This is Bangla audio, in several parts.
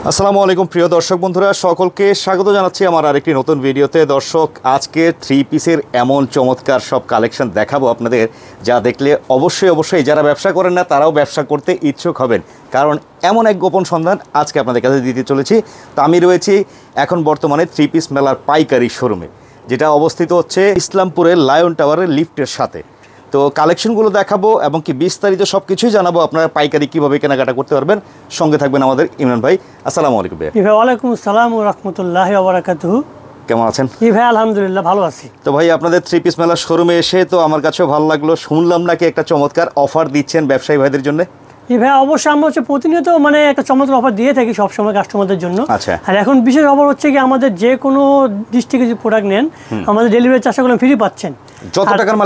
আসসালামু আলাইকুম প্রিয় দর্শক বন্ধুরা, সকলকে স্বাগত জানাচ্ছি আমার আরেকটি নতুন ভিডিওতে। দর্শক, আজকে থ্রি পিসের এমন চমৎকার সব কালেকশন দেখাবো আপনাদের, যা দেখলে অবশ্যই যারা ব্যবসা করেন না তারাও ব্যবসা করতে ইচ্ছুক হবেন, কারণ এমন এক গোপন সন্ধান আজকে আপনাদের কাছে দিতে চলেছি। তো আমি রয়েছি এখন বর্তমানে থ্রি পিস মেলার পাইকারি শোরুমে, যেটা অবস্থিত হচ্ছে ইসলামপুরের লায়ন টাওয়ারের লিফটের সাথে। তো কালেকশনগুলো দেখাবো এবং কি বিস্তারিত সব কিছুই জানাবো, আপনারা পাইকারি কীভাবে কেনাকাটা করতে পারবেন। সঙ্গে থাকবেন আমাদের ইমরান ভাই। আসসালামু আলাইকুম ভাই। ওয়ালাইকুম আসসালাম ওয়া রাহমাতুল্লাহি ওয়া বারাকাতুহু। কেমন আছেন? ভাই আলহামদুলিল্লাহ ভালো আছি। তো ভাই, আপনাদের থ্রি পিস মেলার শোরুমে এসে তো আমার কাছেও ভালো লাগলো, শুনলাম নাকি একটা চমৎকার অফার দিচ্ছেন ব্যবসায়ী ভাইদের জন্য। ভাই অবশ্যই আমরা প্রতিনিয়ত একটা চমৎকার অফার দিয়ে থাকি সবসময় কাস্টমারদের জন্য। আচ্ছা। আর এখন বিশেষ অফার হচ্ছে কি, আমাদের যে কোনো ডিস্ট্রিক্টে যে প্রোডাক্ট নেন আমাদের ডেলিভারি চার্জগুলো ফ্রি পাচ্ছেন। যত টাকার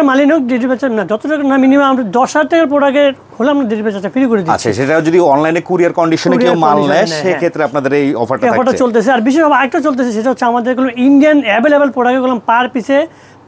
মালিক হোক ডেলিভারি চার্জ না, যত টাকা না, মিনিমাম আমরা 10,000 টাকার প্রোডাক্টের হলে আমরা ডেলিভারি চার্জ ফ্রি করে দিচ্ছি। আচ্ছা, সেটা যদি অনলাইনে কুরিয়ার কন্ডিশনে কেউ মাল নেয় সেক্ষেত্রে আপনাদের এই অফারটা চলতেছে। আর বিশেষ আরেকটা চলতেছে, সেটা হচ্ছে আমাদের কোনো ইন্ডিয়ান অ্যাভেলেবেল প্রোডাক্টগুলো পার পিসে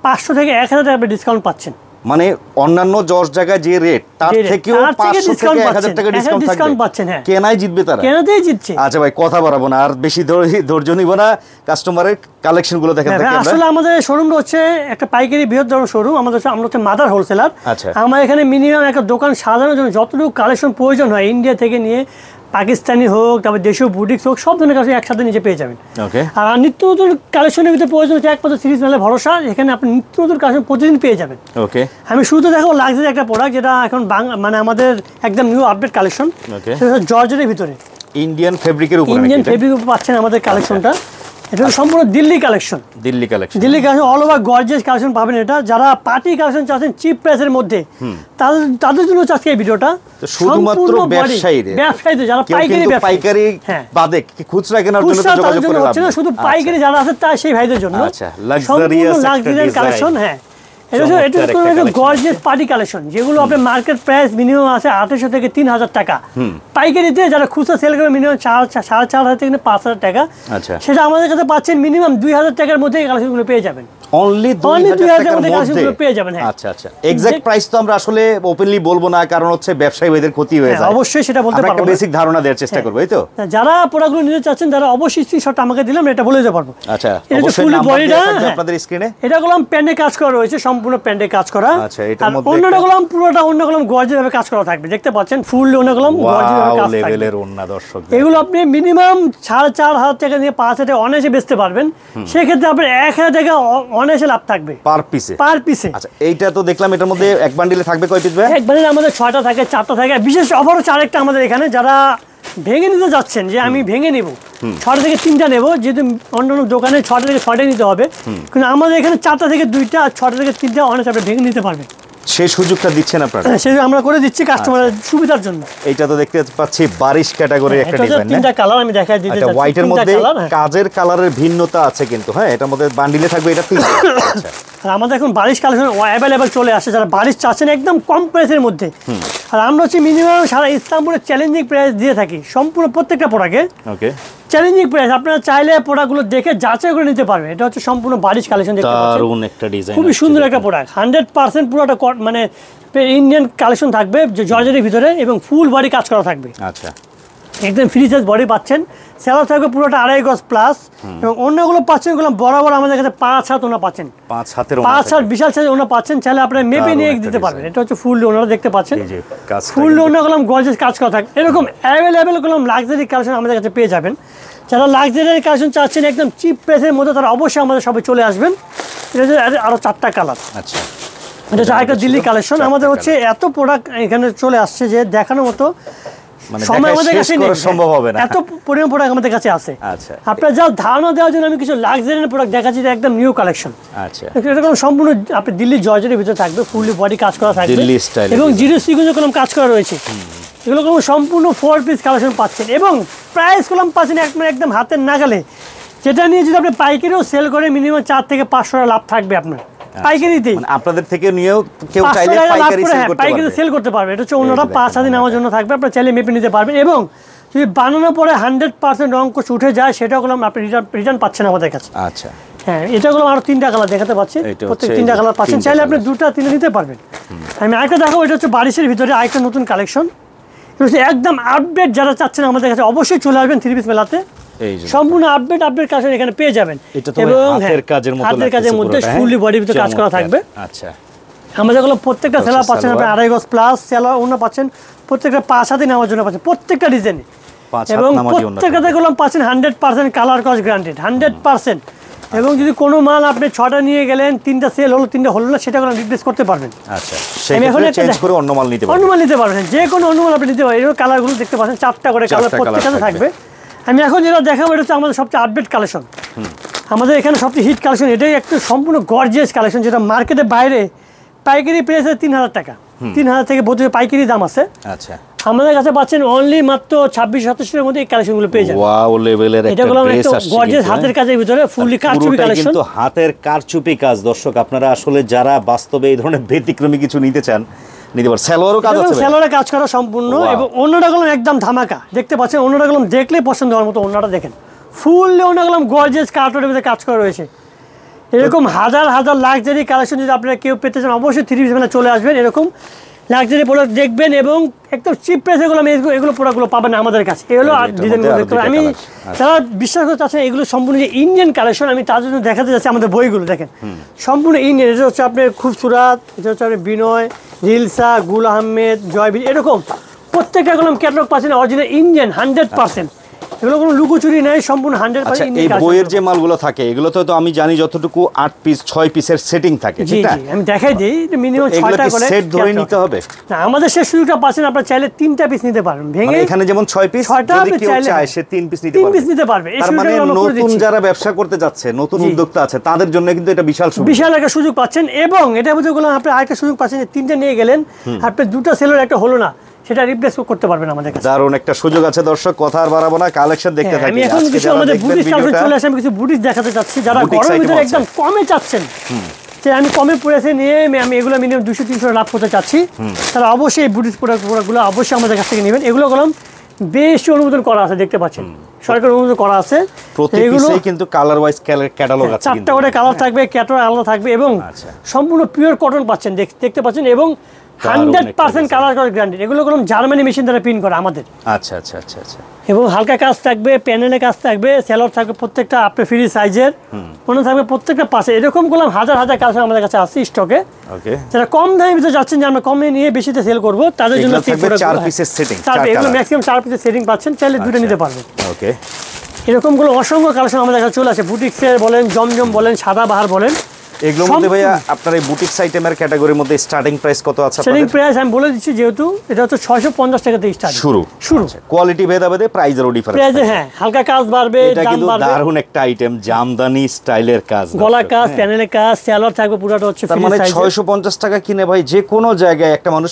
500 থেকে 1000 টাকা ডিসকাউন্ট পাচ্ছেন। মানে অন্যান্য 10 জায়গায় যে রেট তার থেকেও 500 থেকে 1000 টাকা ডিসকাউন্ট পাচ্ছেন। হ্যাঁ, কেনাই জিতবে তারা, কেনাতেই জিতছে। আচ্ছা ভাই, কথা বাড়াবো না আর বেশি ধৈর্য নিব না, কাস্টমারের কালেকশনগুলো দেখেন। আসলে আমাদের শোরুমটা হচ্ছে একটা পাইকারি বৃহত্তর শোরুম। আমরা হচ্ছে মাদার হোলসেলার। আচ্ছা, আমার এখানে মিনিমাম একটা দোকান সাজানোর জন্য যতটুকু কালেকশন প্রয়োজন হয়, ইন্ডিয়া থেকে নিয়ে পাকিস্তানি হোক, তারপর দেশীয় বুটিক্স হোক, সব ধরনের কালেকশন একসাথে নিচে পেয়ে যাবেন। আর নিত্য নতুন কালেকশনের ভিতরে প্রয়োজন হচ্ছে একমাত্র সিরিজ মেলে ভরসা, এখানে আপনি নিত্য নতুন কালেকশন প্রতিদিন পেয়ে যাবেন। ওকে, আমি শুরুতে দেখাবো লাক্সারি একটা প্রোডাক্ট, যেটা এখন আমাদের একদম নিউ আপডেট কালেকশন, সেটা জর্জেটের ভিতরে ইন্ডিয়ান ফেব্রিকের উপর পাচ্ছেন আমাদের কালেকশনটা। এটা সম্পূর্ণ Delhi collection all over gorgeous collection পাবেন। এটা যারা পার্টি কালেকশন চাচ্ছেন চিপ প্রাইসের মধ্যে, তাদের জন্য আজকে এই ভিডিওটা। শুধুমাত্র ব্যবসায়ীদের যারা পাইকারি বাদে খুচরা কেনার জন্য যোগাযোগ করে লাভ নেই, শুধু পাইকারি যারা আছে তাই সেই ভাইদের জন্য। আচ্ছা, লাক্সারিয়াস কালেকশন। হ্যাঁ, এটা গর্জিয়াস পার্টি কালেকশন, যেগুলো আপনার মার্কেট প্রাইস মিনিমাম আছে 2800 থেকে 3000 টাকা। পাইকারিতে যারা খুচরা সেল করে মিনিমাম 4,500 থেকে 5,000 টাকা, সেটা আমাদের কাছে পাচ্ছেন মিনিমাম 2000 টাকার মধ্যে এই কালেকশনগুলো পেয়ে যাবেন। অনলি 2000 টাকার মধ্যে পেয়ে যাবেন। আচ্ছা, এক্সাক্ট প্রাইস তো আমরা আসলে ওপেনলি বলবো না, কারণ হচ্ছে ব্যবসায়ী ভাইদের ক্ষতি হয়ে যায়। অবশ্যই সেটা বলতে পারবো, একটা বেসিক ধারণা দেওয়ার চেষ্টা করব, এই তো। যারা প্রোডাক্টগুলো নিতে চাচ্ছেন তারা অবশ্যই স্ক্রিনশট আমাকে দিলাম, এটা বলে দিতে পারবো। আচ্ছা, অবশ্যই নাম্বার দেওয়া থাকবে আপনাদের স্ক্রিনে। এটা গুলো প্যান্ডে কাজ করা রয়েছে, সম্পূর্ণ প্যান্ডে কাজ করা। আচ্ছা, এটার মধ্যে অন্যগুলো পুরোটা অন্যগুলো গর্জিয়াস ভাবে কাজ করা থাকবে, দেখতে পাচ্ছেন ফুল অন্যগুলো গর্জিয়াস ভাবে কাজ থাকবে। লেভেলের ওন্না দর্শক, এগুলো আপনি মিনিমাম 4,500 টাকা দিয়ে 5,000 টাকা অনায়াসে বেচতে পারবেন। সেক্ষেত্রে আপনার 1000 টাকা অনায়াসে লাভ থাকবে পার পিসে। আচ্ছা, এইটা তো দেখলাম, এটার মধ্যে এক বান্ডিলে থাকবে কয় পিস ভাই? এক বান্ডিলে আমাদের 6টা থাকে, 4টা থাকে। বিশেষ অফার হচ্ছে আরেকটা আমাদের এখানে, যারা ভেঙে নিতে যাচ্ছেন যে আমি ভেঙে নেব, 6টা থেকে 3টা নেব, যেহেতু অন্যান্য দোকানে 6টা থেকে 6টাই নিতে হবে, কিন্তু আমাদের এখানে 4টা থেকে 2টা আর 6টা থেকে 3টা অনায়াসে আপনি ভেঙে নিতে পারবেন। সেই সুযোগটা দিচ্ছেন আপনারা? সেই আমরা করে দিচ্ছি কাস্টমারের সুবিধার জন্য। এইটা তো দেখতে পাচ্ছি বারিশ ক্যাটাগরি একটা ডিজাইন, তিনটা কালার আমি দেখাই দিতে চাচ্ছি। হোয়াইটের মধ্যে কাজের কালারের ভিন্নতা আছে কিন্তু। হ্যাঁ, এটার মধ্যে বান্ডিলে থাকবে এটা 3টা। আচ্ছা, আর আমাদের এখন বারিশ কালেকশন অ্যাভেলেবেল চলে আসে, যারা বারিশ চাচ্ছেন একদম কম প্রাইসের মধ্যে। আর আমরা হচ্ছে মিনিমাম সারা ইসলামপুরে চ্যালেঞ্জিং প্রাইস দিয়ে থাকি সম্পূর্ণ প্রত্যেকটা প্রোডাক্টে। ওকে, চ্যালেঞ্জিং প্রাইস, আপনারা চাইলে প্রোডাক্টগুলো দেখে যাচাই করে নিতে পারবেন। এটা হচ্ছে সম্পূর্ণ বারিশ কালেকশন, দেখতে পাচ্ছেন দারুণ একটা ডিজাইন, খুবই সুন্দর একটা প্রোডাক্ট। 100% পুরোটা মানে ইন্ডিয়ান কালেকশন থাকবে জর্জেটের ভিতরে, এবং ফুল বডি কাজ করা থাকবে। আচ্ছা, একদম ফ্রি সাইজ বডি পাচ্ছেন। সেলার থাকবে পুরোটা 2.5 গজ প্লাস, এবং অন্যগুলো পাচ্ছেন এগুলো বরাবর আমাদের কাছে 5 হাত ওনা পাচ্ছেন। 5 হাত বিশাল সাইজ ওনা পাচ্ছেন, চাইলে আপনারা মেপে নিয়ে দিতে পারবেন। এটা হচ্ছে ফুল ওনারা দেখতে পাচ্ছেন, ফুল ওনাগুলো গর্জিয়াস কাজ করা থাকে। এরকম অ্যাভেলেবেল লাক্সারি কালেকশন আমাদের কাছে পেয়ে যাবেন। যারা লাক্সারি কালেকশন চাচ্ছেন একদম চিপ প্রাইসের মধ্যে, তারা অবশ্যই আমাদের সবাই চলে আসবেন। এটা আরো 4টা কালার। আচ্ছা, এটা হচ্ছে আরেকটা দিল্লি কালেকশন। আমাদের হচ্ছে এত প্রোডাক্ট এখানে চলে আসছে যে দেখানোর মতো সময় আমাদের কাছে নেই, সম্ভব হবে না, এত পরিমাণ প্রোডাক্ট আমাদের কাছে আছে। আচ্ছা, আপনারা যা ধারণা দেওয়ার জন্য আমি কিছু লাক্সারি প্রোডাক্ট দেখাচ্ছি, একদম নিউ কালেকশন। আচ্ছা, এটা সম্পূর্ণ আপনি দিল্লি জর্জেটের ভিতরে থাকবে, ফুললি বডি কাজ করা থাকবে, এবং 0 সিকোয়েন্সের কলম কাজ করা রয়েছে। এগুলো সম্পূর্ণ 4 পিস কালেকশন পাচ্ছেন, এবং প্রাইস কলম পাচ্ছেন একদম হাতের নাগালে, যেটা নিয়ে যদি আপনি পাইকারিও সেল করে মিনিমাম 4 থেকে 500 টাকা লাভ থাকবে আপনার পাইকারিতেই। মানে আপনাদের থেকে নিয়েও কেউ চাইলে পাইকারি সেল করতে পারবে। এটা হচ্ছে অন্যরা 5 দিন আমার জন্য থাকবে, আপনারা চাইলে মেপে নিতে পারবেন। এবং যদি বানানোর পরে 100% রং কোচ উঠে যায়, সেটাও আপনি রিটার্ন পাচ্ছেন আমাদের কাছে। আচ্ছা, হ্যাঁ, এটাগুলো আরো 3টা কালার দেখাতে পাচ্ছি, প্রত্যেক 3টা কালার পাচ্ছেন, চাইলে আপনি 2টা 3টা নিতে পারবেন। আমি আরেকটা দেখাবো, এটা হচ্ছে বারিশের ভিতরে আরেকটা নতুন কালেকশন। একদম আপডেট যারা চাচ্ছেন আমাদের কাছে অবশ্যই চলে আসবেন থ্রি পিস মেলাতে। সম্পূর্ণ আপডেট কালেকশন এখানে পেয়ে যাবেন। এবং হাতের কাজের মধ্যে ফুললি বডির ভিতরে কাজ করা থাকবে। আচ্ছা, আমাদের যেগুলো প্রত্যেকটা সেলার পাচ্ছেন আপনি 2.5 গজ প্লাস সেলার ওনা পাচ্ছেন, প্রত্যেকটা 5 হাতে নেওয়ার জন্য পাচ্ছেন প্রত্যেকটা ডিজাইনে, এবং প্রত্যেকটা গুলো পাচ্ছেন 100% কালার কস গ্যারান্টেড 100%। এবং যদি কোনো মাল আপনি 6টা নিয়ে গেলেন, 3টা সেল হলো 3টা হলো না, সেটা কোনো রিপ্লেস করতে পারবেন। আচ্ছা, আমি এখন চেঞ্জ করে অন্য মাল নিতে পারবেন। অন্য মাল নিতে পারবেন, যে কোনো অন্য মাল আপনি নিতে পারবেন। এর কালারগুলো দেখতে পাচ্ছেন 4টা করে কালার প্রত্যেকটাতে থাকবে। আমি এখন যেটা দেখাবো এটা হচ্ছে আমাদের সবচেয়ে আপডেট কালেকশন। আমাদের এখানে সবচেয়ে হিট কালেকশন এটাই, একটা সম্পূর্ণ গর্জিয়াস কালেকশন, যেটা মার্কেটে বাইরে পাইকারি প্রাইস 3000 টাকা, 3000 থেকে বোধহয় পাইকারি দাম আছে। আচ্ছা, আমাদের কাছে পাচ্ছেন অনলি মাত্র 26-27 এর মধ্যে এই কালেকশনগুলো পেয়ে যাবেন। ওয়াও লেভেলের একটা ড্রেস আসছে, গর্জিয়াস হাতের কাজের ভিতরে ফুললি কারচুপি কালেকশন, কিন্তু হাতের কারচুপি কাজ। দর্শক আপনারা আসলে যারা বাস্তবে এই ধরনের ব্যতিক্রমী কিছু নিতে চান নিতে পারেন। সালোয়ারও কাজ আছে, সালোয়ারে কাজ করা সম্পূর্ণ, এবং ওন্নাটা গুলো একদম ধামাকা দেখতে পাচ্ছেন। ওন্নাটা গুলো দেখলে পছন্দ হওয়ার মতো ওন্নাটা দেখেন, ফুললি ওন্নাটা গুলো গর্জিয়াস কার্টনের ভিতরে কাজ করা রয়েছে। এরকম হাজার হাজার লাক্সারি কালেকশন যদি আপনারা কেউ পেতে চান অবশ্যই থ্রি পিস মেলায় চলে আসবেন। এরকম লাক্সারি প্রোডাক্ট দেখবেন, এবং একদম চিপ প্রাইসে এগুলো প্রোডাক্টগুলো পাবেন আমাদের কাছে। এগুলো ডিজাইনগুলো দেখতে পাবেন। আমি যারা বিশ্বাস করতে চাচ্ছেন এগুলো সম্পূর্ণ যে ইন্ডিয়ান কালেকশন, আমি তার জন্য দেখাতে যাচ্ছি আমাদের বইগুলো দেখেন সম্পূর্ণ ইন্ডিয়ান। এটা হচ্ছে আপনার খুবসুরাত, এটা হচ্ছে আপনার বিনয়, রিলসা, গুল আহমেদ, জয়বীর, এরকম প্রত্যেকটা গুলো ক্যাটালগ পাচ্ছেন অরিজিনাল ইন্ডিয়ান 100%। এগুলো কোনো লুকোচুরি নাই, সম্পূর্ণ 100% ইন্ডিয়ান। এই বইয়ের যে মালগুলো থাকে এগুলো তো আমি জানি যতটুকু 8 পিস 6 পিসের সেটিং থাকে, ঠিক না? আমি দেখাই দিই, মিনিমাম 6টা করে সেট ধরে নিতে হবে না। আমাদের সেই সুযোগটা পাচ্ছেন, আপনারা চাইলে 3টা পিস নিতে পারবেন ভেঙে। এখানে যেমন 6 পিস, যদি কেউ চায় সে 3 পিস নিতে পারবে। তার মানে নতুন যারা ব্যবসা করতে যাচ্ছে, নতুন উদ্যোক্তা আছে, তাদের জন্য কিন্তু এটা বিশাল একটা সুযোগ পাচ্ছেন। এবং এটার মধ্যে আপনি আরেকটা সুযোগ পাচ্ছেন, যে 3টা নিয়ে গেলেন, আপনি 2টা সেলের একটা হলো না, সেটা রিপ্লেস করতে পারবেন আমাদের কাছে। দারুণ একটা সুযোগ আছে। দর্শক কথা আর বাড়াবো না, কালেকশন দেখতে থাকি। আমি এখন কিছু আমাদের বুটিক কালেকশন চলে আসে, আমি কিছু বুটিক দেখাতে চাচ্ছি যারা গরমের ভিতরে একদম কমে চাচ্ছেন, যে আমি কমে পড়েছে নিয়ে আমি এগুলো মিনিমাম 200-300 লাভ করতে চাচ্ছি, তারা অবশ্যই এই বুটিক প্রোডাক্টগুলো অবশ্যই আমাদের কাছ থেকে নেবেন। এগুলো কলম বেশি অনুমোদন করা আছে, দেখতে পাচ্ছেন সরকার অনুমোদন করা আছে। এগুলো কিন্তু কালার ওয়াইজ ক্যাটালগ আছে, 4টা করে কালার থাকবে, ক্যাটালগ আলাদা থাকবে, এবং সম্পূর্ণ পিওর কটন পাচ্ছেন, দেখতে পাচ্ছেন, এবং 100% কালার করা গ্যারান্টি। এগুলো কোনো জার্মানি মেশিন দ্বারা প্রিন্ট করা আমাদের। আচ্ছা আচ্ছা আচ্ছা আচ্ছা। এবং হালকা কাজ থাকবে, প্যানেলে কাজ থাকবে, সেলর থাকবে প্রত্যেকটা আপনার ফ্রি সাইজের, মনে থাকবে প্রত্যেকটা পাশে। এরকম করলাম হাজার হাজার কাজ আমাদের কাছে আছে স্টকে। ওকে, যারা কম দামে ভিতরে যাচ্ছেন যে আমরা কমে নিয়ে বেশিতে সেল করব, তাদের জন্য 4 পিসের সেটিং, এগুলো ম্যাক্সিমাম 4 পিসের সেটিং পাচ্ছেন, চাইলে 2টা নিতে পারবেন। ওকে, এরকমগুলো অসংখ্য কালেকশন আমাদের কাছে চলে আসে। বুটিক্সের বলেন, জমজম বলেন, সাদাবাহার বলেন, এগুলোর মধ্যে ভাইয়া আপনার এই বুটিক্স আইটেমের ক্যাটাগরির মধ্যে স্টার্টিং প্রাইস কত আছে? স্টার্টিং প্রাইস আমি বলে দিচ্ছি, যেহেতু এটা হচ্ছে 650 টাকা থেকে স্টার্ট শুরু। কোয়ালিটি ভেদাভেদে প্রাইসেরও ডিফারেন্স আছে। হ্যাঁ, হালকা কাজ বাড়বে, এটা কিন্তু দারুণ একটা আইটেম, জামদানি স্টাইলের কাজ, গলা কাজ, প্যানেলের কাজ, সেলর থাকবে পুরোটা হচ্ছে তার মানে 650 টাকা কিনে ভাই যে কোনো জায়গায় একটা মানুষ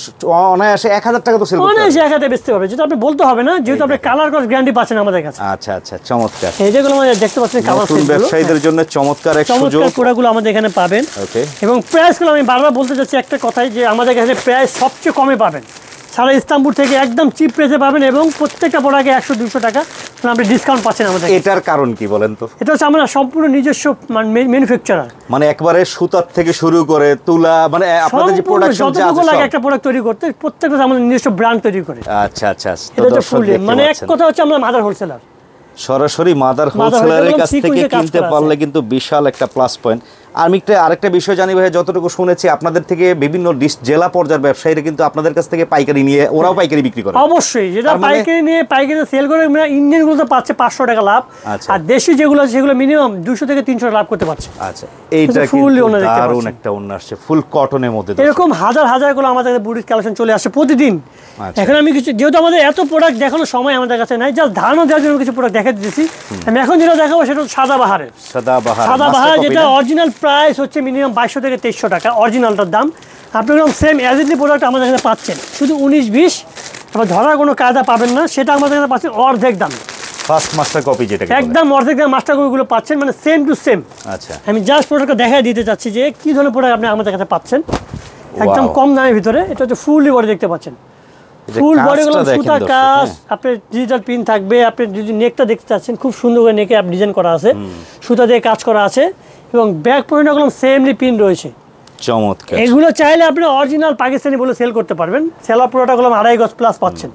অনায়াসে 1000 টাকা তো সেল করতে পারবে, অনায়াসে 1000 বেচতে পারবে, যেটা আপনি বলতে হবে না, যেহেতু আপনি কালার কস গ্যারান্টি পাচ্ছেন আমাদের কাছে। আচ্ছা আচ্ছা, চমৎকার। এই যেগুলো দেখতে পাচ্ছেন কালার সেটগুলো, ব্যবসায়ীদের জন্য চমৎকার এক সুযোগ। চমৎকার প্রোডাক্টগুলো আমাদের এখানে পাবেন। ওকে, এবং প্রাইসগুলো আমি বারবার বলতে চাচ্ছি একটা কথাই, যে আমাদের কাছে প্রাইস সবচেয়ে কমে পাবেন সারা ইস্তাম্বুল থেকে, একদম চিপ প্রাইসে পাবেন, এবং প্রত্যেকটা প্রোডাক্টে 100-200 টাকা আপনি ডিসকাউন্ট পাচ্ছেন আমাদের। এটার কারণ কি বলেন তো? এটা হচ্ছে আমরা সম্পূর্ণ নিজস্ব ম্যানুফ্যাকচারার, মানে একবারে সুতার থেকে শুরু করে তুলা, মানে আপনাদের যে প্রোডাকশন যা আছে সব একটা প্রোডাক্ট তৈরি করতে প্রত্যেকটা আমাদের নিজস্ব ব্র্যান্ড তৈরি করে। আচ্ছা আচ্ছা, তো দর্শক মানে এক কথা হচ্ছে আমরা মাদার হোলসেলার, সরাসরি মাদার হোলসেলারের কাছ থেকে কিনতে পারলে কিন্তু বিশাল একটা প্লাস পয়েন্ট। আমি আরেকটা বিষয় জানি ভাই, যতটুকু শুনেছি আপনাদের থেকে বিভিন্ন জেলা পর্যায়ের ব্যবসায়ীরা কিন্তু আপনাদের কাছ থেকে পাইকারি নিয়ে ওরাও পাইকারি বিক্রি করে। অবশ্যই, যেটা পাইকারি নিয়ে পাইকারি সেল করে ইন্ডিয়ান গুলো তো পাচ্ছে 500 টাকা লাভ, আর দেশি যেগুলো আছে সেগুলো মিনিমাম 200 থেকে 300 লাভ করতে পারছে। আচ্ছা, এইটা কিন্তু দারুণ একটা ওন্না আসছে, ফুল কটনের মধ্যে। এরকম হাজার হাজার গুলো আমাদের বুটিক কালেকশন চলে আসে প্রতিদিন। এখন আমি কিছু, যেহেতু আমাদের এত প্রোডাক্ট দেখানোর সময় আমাদের কাছে নাই, জাস্ট ধারণা দেওয়ার জন্য কিছু প্রোডাক্ট দেখা দিয়েছি। আমি এখন যেটা দেখাবো সেটা সাদাবাহারের, সাদাবাহার যেটা অরিজিনাল প্রাইস হচ্ছে মিনিমাম 2200 থেকে 2300 টাকা অরিজিনালটার দাম। আপনি এরকম সেম অ্যাজিডলি প্রোডাক্ট আমাদের কাছে পাচ্ছেন শুধু 19-20, আবার ধরার কোনো কায়দা পাবেন না, সেটা আমাদের কাছে পাচ্ছেন অর্ধেক দাম, ফার্স্ট মাস্টার কপি, যেটা একদম অর্ধেক দাম মাস্টার কপিগুলো পাচ্ছেন, মানে সেম টু সেম। আচ্ছা, আমি জাস্ট প্রোডাক্টটা দেখাই দিতে চাচ্ছি যে কি ধরনের প্রোডাক্ট আপনি আমাদের কাছে পাচ্ছেন একদম কম দামের ভিতরে। এটা হচ্ছে ফুললি বডি, দেখতে পাচ্ছেন ফুল বডিগুলো সুতা কাজ, আপনার ডিজিটাল পিন থাকবে। আপনি যদি নেকটা দেখতে চাচ্ছেন, খুব সুন্দর করে নেকে ডিজাইন করা আছে, সুতা দিয়ে কাজ করা আছে, এবং ব্যাক পয়েন্টগুলো সেমলি পিন রয়েছে। চমৎকার। এগুলো চাইলে আপনি অরিজিনাল পাকিস্তানি বলে সেল করতে পারবেন। সেলার পুরোটা গুলো 2.5 গজ প্লাস পাচ্ছেন,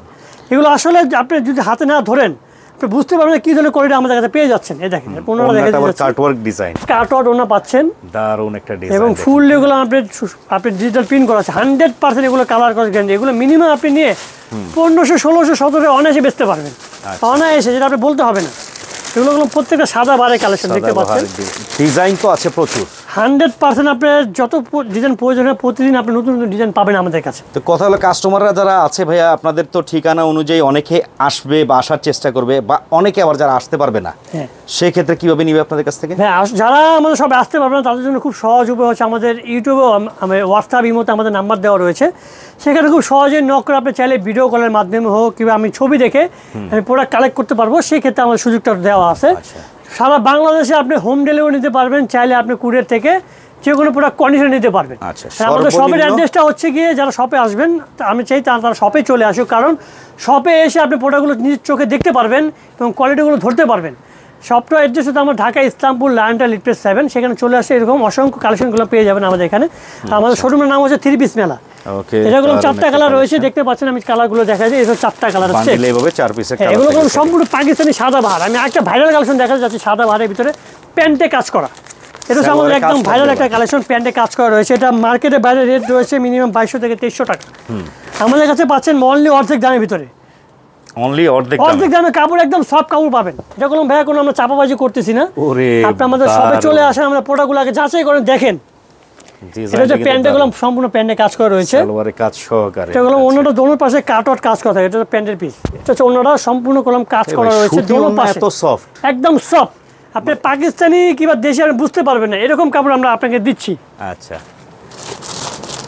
এগুলো আসলে আপনি যদি হাতে না ধরেন আপনি বুঝতে পারবেন কি ধরনের কোয়ালিটি আমাদের কাছে পেয়ে যাচ্ছেন। এই দেখেন পনেরো কাটওয়ার্ক ডিজাইন, কাটওয়ার্ক ওনা পাচ্ছেন, দারুণ একটা ডিজাইন এবং ফুল এগুলো আপনি ডিজিটাল প্রিন্ট করা আছে 100% এগুলো কালার করা গ্যারান্টি। এগুলো মিনিমাম আপনি নিয়ে 1500 1600 1700 অনায়াসে বেচতে পারবেন, অনায়াসে, যেটা আপনি বলতে হবে না। এগুলো প্রত্যেকটা সাদা বারে কালেকশন দেখতে পাচ্ছেন, ডিজাইন তো আছে প্রচুর। 100% আপনার যত ডিজাইন প্রয়োজন হয় প্রতিদিন আপনি নতুন নতুন ডিজাইন পাবেন আমাদের কাছে। তো কথা হলো কাস্টমাররা যারা আছে ভাইয়া, আপনাদের তো ঠিকানা অনুযায়ী অনেকে আসবে বা আসার চেষ্টা করবে, বা অনেকে আবার যারা আসতে পারবে না, সেক্ষেত্রে কিভাবে নিবে আপনাদের কাছ থেকে? হ্যাঁ, যারা আমাদের সবাই আসতে পারবে না তাদের জন্য খুব সহজ উপায় হচ্ছে আমাদের ইউটিউবেও হোয়াটসঅ্যাপ ইমোতে আমাদের নাম্বার দেওয়া রয়েছে, সেখানে খুব সহজে নক করে আপনি চাইলে ভিডিও কলের মাধ্যমে হোক কিংবা আমি ছবি দেখে আমি প্রোডাক্ট কালেক্ট করতে পারবো, সেক্ষেত্রে আমাদের সুযোগটা দেওয়া আছে। সারা বাংলাদেশে আপনি হোম ডেলিভারি নিতে পারবেন, চাইলে আপনি কুরিয়ার থেকে যে কোনো প্রোডাক্ট কন্ডিশনে নিতে পারবেন। আমাদের শপের অ্যাড্রেসটা হচ্ছে গিয়ে, যারা শপে আসবেন আমি চাই তারা শপে চলে আসুক, কারণ শপে এসে আপনি প্রোডাক্টগুলো নিজের চোখে দেখতে পারবেন এবং কোয়ালিটিগুলো ধরতে পারবেন। শপটা অ্যাড্রেস হচ্ছে আমার ঢাকা ইসলামপুর লায়নটাওয়ার লিফটেড 7, সেখানে চলে আসে এরকম অসংখ্য কালেকশনগুলো পেয়ে যাবেন আমাদের এখানে। আমাদের শোরুমের নাম হচ্ছে 3 পিস মেলা। এটাগুলো 4টা কালার রয়েছে, দেখতে পাচ্ছেন আমি কালারগুলো দেখা যায়, এটা 4টা কালার আছে, এগুলো সম্পূর্ণ পাকিস্তানি সাদা বাহার। আমি একটা ভাইরাল কালেকশন দেখা যাচ্ছে সাদা বাহারের ভিতরে প্যান্টে কাজ করা, এটা হচ্ছে আমাদের একদম ভাইরাল একটা কালেকশন, প্যান্টে কাজ করা রয়েছে। এটা মার্কেটে বাইরে রেট রয়েছে মিনিমাম 2200 থেকে 2300 টাকা, আমাদের কাছে পাচ্ছেন অনলি অর্ধেক দামের ভিতরে। অর্ধেক দামে কাপড়, একদম সফট কাপড় পাবেন। এটা কোনো ভাইয়া কোনো আমরা চাপাবাজি করতেছি না, আপনি আমাদের শপে চলে আসেন, আমরা প্রোডাক্টগুলো আগে যাচাই করেন দেখেন। এটা হচ্ছে প্যান্টগুলো সম্পূর্ণ প্যান্টে কাজ করা রয়েছে, এগুলো অন্যটা দোনোর পাশে কাটওয়ার্ক কাজ করা থাকে, এটা হচ্ছে প্যান্টের পিস, এটা হচ্ছে অন্যটা সম্পূর্ণ কলম কাজ করা রয়েছে দোনো পাশে, একদম সফট। আপনি পাকিস্তানি কিংবা দেশে বুঝতে পারবেন না, এরকম কাপড় আমরা আপনাকে দিচ্ছি। আচ্ছা,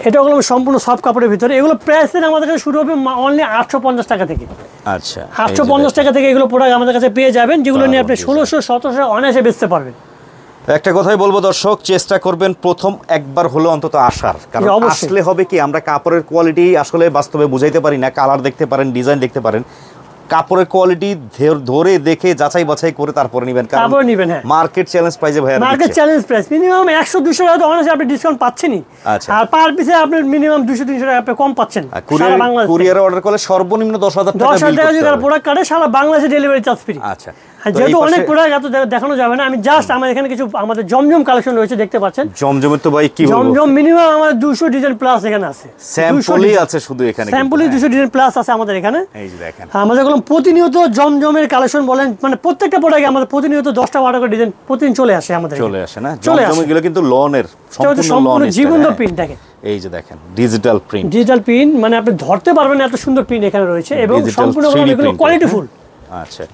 এটা হলো সম্পূর্ণ সফট কাপড়ের ভিতরে। এগুলো প্রাইস আমাদের কাছে শুরু হবে অনলি 850 টাকা থেকে। আচ্ছা, 850 টাকা থেকে এগুলো প্রোডাক্ট আমাদের কাছে পেয়ে যাবেন, যেগুলো নিয়ে আপনি 1600 1700 অনায়াসে বেচতে পারবেন। একটা কথাই বলবো দর্শক, চেষ্টা করবেন প্রথম একবার হলো অন্তত আসার, কারণ আসলে হবে কি আমরা কাপড়ের কোয়ালিটি আসলে বাস্তবে বুঝাইতে পারি না, কালার দেখতে পারেন, ডিজাইন দেখতে পারেন, কাপড়ের কোয়ালিটি ধরে দেখে যাচাই বাছাই করে তারপরে নেবেন, তারপরে নেবেন। হ্যাঁ, মার্কেট চ্যালেঞ্জ প্রাইসে ভাই, মার্কেট চ্যালেঞ্জ প্রাইস মিনিমাম 100 200 টাকা অনায়াসে আপনি ডিসকাউন্ট পাচ্ছেনই। আচ্ছা, আর পার পিসে আপনি মিনিমাম 200 300 টাকা আপনি কম পাচ্ছেন। কুরিয়ারে অর্ডার করলে সর্বনিম্ন 10,000 টাকা যদি প্রোডাক্ট কাটে সারা বাংলাদেশে ডেলিভারি চার্জ ফ্রি। আচ্ছা, যেহেতু অনেক প্রোডাক্ট এত দেখানো যাবে না, আমি জাস্ট আমার এখানে কিছু আমাদের জমজম কালেকশন রয়েছে, দেখতে পাচ্ছেন। জমজমের তো ভাই কি বলবো, জমজম মিনিমাম আমাদের 200 ডিজাইন প্লাস এখানে আছে, স্যাম্পলই আছে শুধু এখানে, স্যাম্পলই 200 ডিজাইন প্লাস আছে আমাদের এখানে। এই যে দেখেন, আমাদের কোনো প্রতিনিয়ত জমজমের কালেকশন বলেন, মানে প্রত্যেকটা প্রোডাক্টে আমাদের প্রতিনিয়ত 10টা 12টা করে ডিজাইন প্রতিদিন চলে আসে আমাদের, চলে আসে না? জমজমগুলো কিন্তু লনের সম্পূর্ণ জীবন্ত প্রিন্ট থাকে। এই যে দেখেন ডিজিটাল প্রিন্ট, মানে আপনি ধরতে পারবেন এত সুন্দর প্রিন্ট এখানে রয়েছে, এবং সম্পূর্ণ এগুলো কোয়ালিটিফুল। আচ্ছা,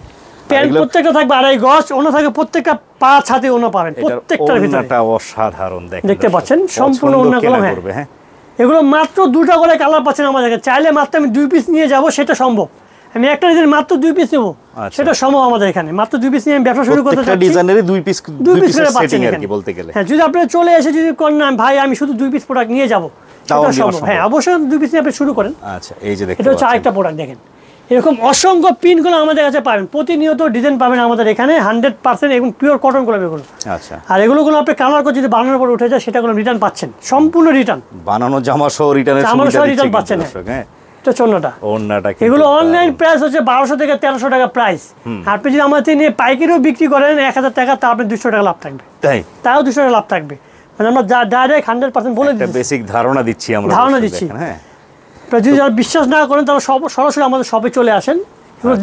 প্যান্ট প্রত্যেকটা থাকবে 2.5 গজ, ওনা থাকে প্রত্যেকটা 5 হাতে ওনা পাবেন প্রত্যেকটার ভিতরে, এটা অসাধারণ দেখতে পাচ্ছেন সম্পূর্ণ ওনা কলম। হ্যাঁ, এগুলো মাত্র 2টা করে কালার পাচ্ছেন আমাদের কাছে, চাইলে মাত্র আমি 2 পিস নিয়ে যাব সেটা সম্ভব, আমি একটা ডিজাইন মাত্র 2 পিস নেব সেটা সম্ভব আমাদের এখানে, মাত্র 2 পিস নিয়ে আমি ব্যবসা শুরু করতে চাচ্ছি। ডিজাইনেরই 2 পিস করে পাচ্ছেন আর কি বলতে গেলে। হ্যাঁ, যদি আপনি চলে এসে যদি কোন না ভাই আমি শুধু 2 পিস প্রোডাক্ট নিয়ে যাব সেটা সম্ভব। হ্যাঁ, অবশ্যই 2 পিস নিয়ে আপনি শুরু করেন। আচ্ছা, এই যে দেখেন, এটা হচ্ছে আরেকটা প্রোডাক্ট দেখেন, এরকম অসংখ্য পিনগুলো আমাদের কাছে পাবেন, প্রতিনিয়ত ডিজাইন পাবেন আমাদের এখানে 100% এবং পিওর কটন গুলো এগুলো। আচ্ছা, আর এগুলো আপনি কালার করে যদি বানানোর পর উঠে যায় সেটা কোনো রিটার্ন পাচ্ছেন, সম্পূর্ণ রিটার্ন, বানানো জামা সহ রিটার্নের সুবিধা পাচ্ছেন। হ্যাঁ, এটা চন্নটা এগুলো অনলাইন প্রাইস হচ্ছে 1200 থেকে 1300 টাকা প্রাইস। আপনি যদি আমাদের নিয়ে পাইকারিও বিক্রি করেন 1000 টাকা, তা আপনি 200 টাকা লাভ থাকবে, তাও 200 টাকা লাভ থাকবে। মানে আমরা ডাইরেক্ট 100% বলে দিচ্ছি, বেসিক ধারণা দিচ্ছি আমরা, হ্যাঁ। যদি যারা বিশ্বাস না করেন তারা সরাসরি আমাদের শপে চলে আসেন,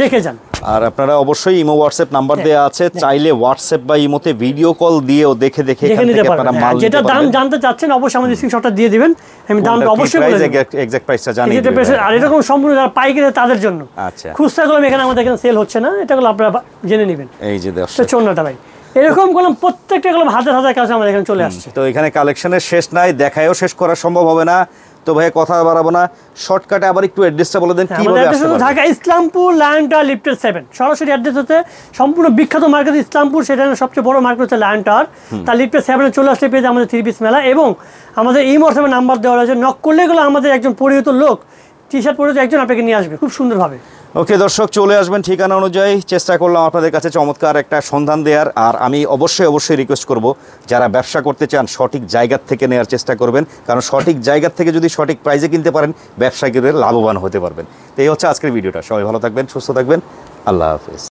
দেখে যান। আর আপনারা অবশ্যই ইমো হোয়াটসঅ্যাপ নাম্বার দেওয়া আছে, চাইলে হোয়াটসঅ্যাপ বা ইমোতে ভিডিও কল দিয়েও দেখে এখান থেকে আপনারা মাল নিতে পারবেন। যেটা দাম জানতে চাচ্ছেন অবশ্যই আমাদের স্ক্রিনশটটা দিয়ে দিবেন, আমি দামটা অবশ্যই বলে দেব, এক্সাক্ট প্রাইসটা জানিয়ে দেব। আর এরকম সম্পূর্ণ যারা পাইকারি তাদের জন্য। আচ্ছা, খুচরা গুলো এখানে আমাদের এখানে সেল হচ্ছে না, এটাগুলো আপনারা জেনে নেবেন। এই যে দর্শক, চন্নটা ভাই এরকম কলম প্রত্যেকটা কলম হাজার হাজার কাজ আমাদের এখানে চলে আসছে। তো এখানে কালেকশনের শেষ নাই, দেখায়ও শেষ করা সম্ভব হবে না। তো ভাই কথা বাড়াবো না, শর্টকাটে আবার একটু অ্যাড্রেসটা বলে দেন কিভাবে আসতে পারবেন। ঢাকা ইসলামপুর লায়নটাওয়ার লিফটেড 7, সরাসরি অ্যাড্রেস হচ্ছে সম্পূর্ণ বিখ্যাত মার্কেট ইসলামপুর, সেটা সবচেয়ে বড় মার্কেট হচ্ছে লায়নটাওয়ার, তার লিফটেড 7 চলে আসলে পেয়ে আমাদের 3 পিস মেলা, এবং আমাদের এই মরসুমে নাম্বার দেওয়া রয়েছে, নক করলে গেলে আমাদের একজন পরিচিত লোক টি শার্ট পরে একজন আপনাকে নিয়ে আসবে খুব সুন্দরভাবে। ওকে দর্শক, চলে আসবেন ঠিকানা অনুযায়ী। চেষ্টা করলাম আপনাদের কাছে চমৎকার একটা সন্ধান দেওয়ার। আর আমি অবশ্যই রিকোয়েস্ট করব, যারা ব্যবসা করতে চান সঠিক জায়গার থেকে নেওয়ার চেষ্টা করবেন, কারণ সঠিক জায়গার থেকে যদি সঠিক প্রাইসে কিনতে পারেন ব্যবসায়ীদের লাভবান হতে পারবেন। তো এই হচ্ছে আজকের ভিডিওটা। সবাই ভালো থাকবেন, সুস্থ থাকবেন, আল্লাহ হাফেজ।